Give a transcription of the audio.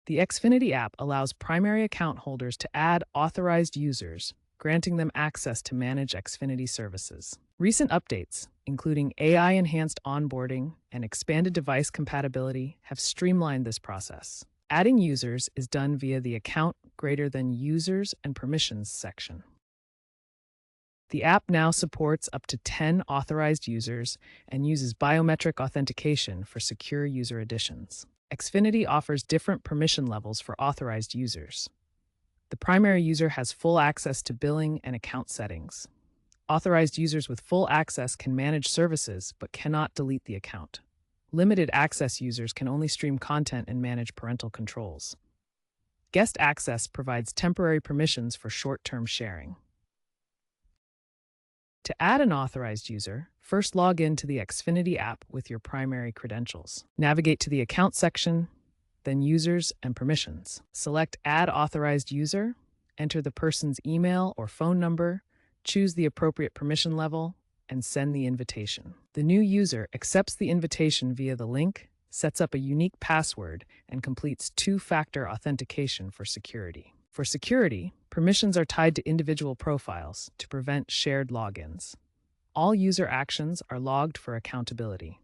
The Xfinity app allows primary account holders to add authorized users, granting them access to manage Xfinity services. Recent updates, including AI-enhanced onboarding and expanded device compatibility, have streamlined this process. Adding users is done via the Account Greater Than Users and Permissions section. The app now supports up to 10 authorized users and uses biometric authentication for secure user additions. Xfinity offers different permission levels for authorized users. The primary user has full access to billing and account settings. Authorized users with full access can manage services but cannot delete the account. Limited access users can only stream content and manage parental controls. Guest access provides temporary permissions for short-term sharing. To add an authorized user, first log in to the Xfinity app with your primary credentials. Navigate to the Account section, then Users and Permissions. Select Add Authorized User, enter the person's email or phone number, choose the appropriate permission level, and send the invitation. The new user accepts the invitation via the link, sets up a unique password, and completes two-factor authentication for security. For security, permissions are tied to individual profiles to prevent shared logins. All user actions are logged for accountability.